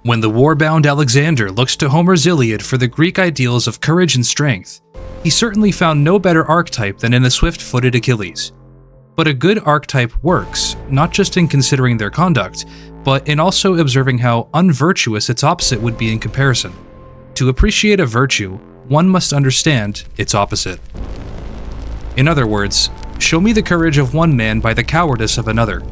When the war-bound Alexander looks to Homer's Iliad for the Greek ideals of courage and strength, he certainly found no better archetype than in the swift-footed Achilles. But a good archetype works, not just in considering their conduct, but in also observing how unvirtuous its opposite would be in comparison. To appreciate a virtue, one must understand its opposite. In other words, show me the courage of one man by the cowardice of another.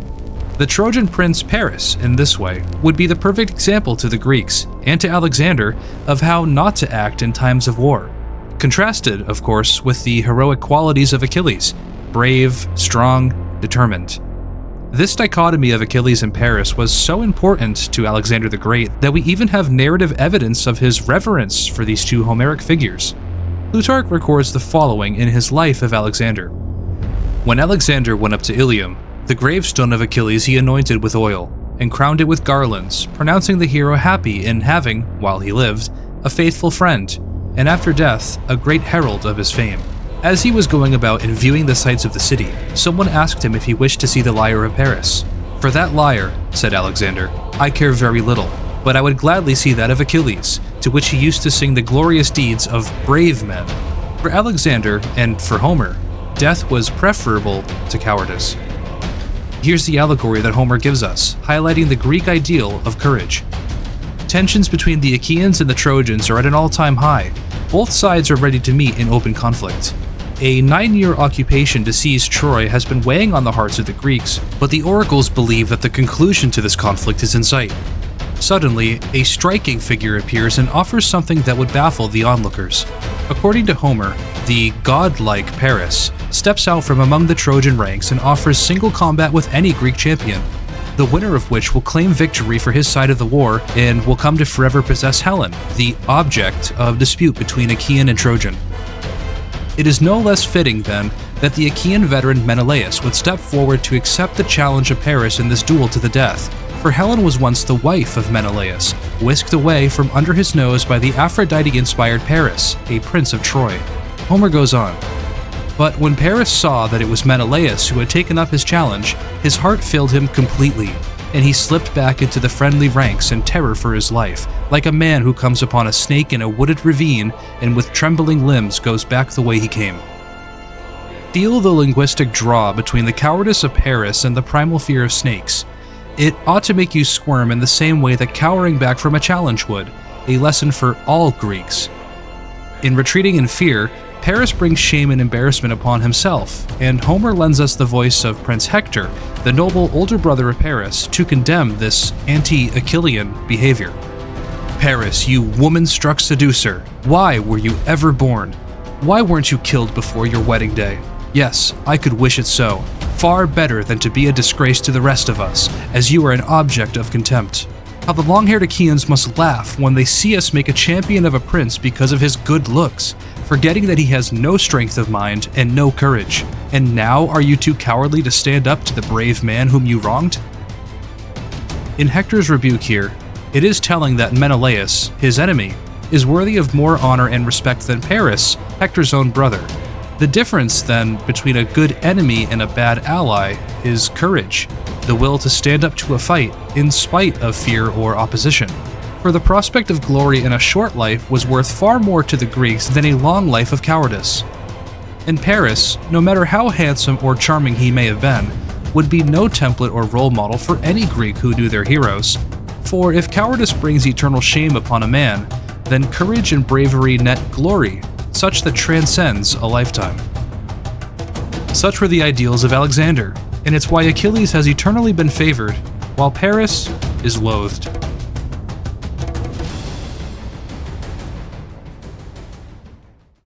The Trojan prince Paris, in this way, would be the perfect example to the Greeks, and to Alexander, of how not to act in times of war. Contrasted, of course, with the heroic qualities of Achilles, brave, strong, determined. This dichotomy of Achilles and Paris was so important to Alexander the Great that we even have narrative evidence of his reverence for these two Homeric figures. Plutarch records the following in his life of Alexander. When Alexander went up to Ilium, the gravestone of Achilles he anointed with oil, and crowned it with garlands, pronouncing the hero happy in having, while he lived, a faithful friend, and after death, a great herald of his fame. As he was going about and viewing the sights of the city, someone asked him if he wished to see the lyre of Paris. "For that lyre," said Alexander, "I care very little, but I would gladly see that of Achilles, to which he used to sing the glorious deeds of brave men." For Alexander, and for Homer, death was preferable to cowardice. Here's the allegory that Homer gives us, highlighting the Greek ideal of courage. Tensions between the Achaeans and the Trojans are at an all-time high. Both sides are ready to meet in open conflict. A 9-year occupation to seize Troy has been weighing on the hearts of the Greeks, but the oracles believe that the conclusion to this conflict is in sight. Suddenly, a striking figure appears and offers something that would baffle the onlookers. According to Homer, the godlike Paris steps out from among the Trojan ranks and offers single combat with any Greek champion, the winner of which will claim victory for his side of the war and will come to forever possess Helen, the object of dispute between Achaean and Trojan. It is no less fitting, then, that the Achaean veteran Menelaus would step forward to accept the challenge of Paris in this duel to the death, for Helen was once the wife of Menelaus, whisked away from under his nose by the Aphrodite-inspired Paris, a prince of Troy. Homer goes on, "But when Paris saw that it was Menelaus who had taken up his challenge, his heart failed him completely, and he slipped back into the friendly ranks in terror for his life, like a man who comes upon a snake in a wooded ravine and with trembling limbs goes back the way he came." Feel the linguistic draw between the cowardice of Paris and the primal fear of snakes. It ought to make you squirm in the same way that cowering back from a challenge would, a lesson for all Greeks. In retreating in fear, Paris brings shame and embarrassment upon himself, and Homer lends us the voice of Prince Hector, the noble older brother of Paris, to condemn this anti-Achillean behavior. "Paris, you woman-struck seducer, why were you ever born? Why weren't you killed before your wedding day? Yes, I could wish it so. Far better than to be a disgrace to the rest of us, as you are an object of contempt. How the long-haired Achaeans must laugh when they see us make a champion of a prince because of his good looks, forgetting that he has no strength of mind and no courage. And now are you too cowardly to stand up to the brave man whom you wronged?" In Hector's rebuke here, it is telling that Menelaus, his enemy, is worthy of more honor and respect than Paris, Hector's own brother. The difference, then, between a good enemy and a bad ally is courage, the will to stand up to a fight in spite of fear or opposition. For the prospect of glory in a short life was worth far more to the Greeks than a long life of cowardice. And Paris, no matter how handsome or charming he may have been, would be no template or role model for any Greek who knew their heroes. For if cowardice brings eternal shame upon a man, then courage and bravery net glory, such that transcends a lifetime. Such were the ideals of Alexander, and it's why Achilles has eternally been favored, while Paris is loathed.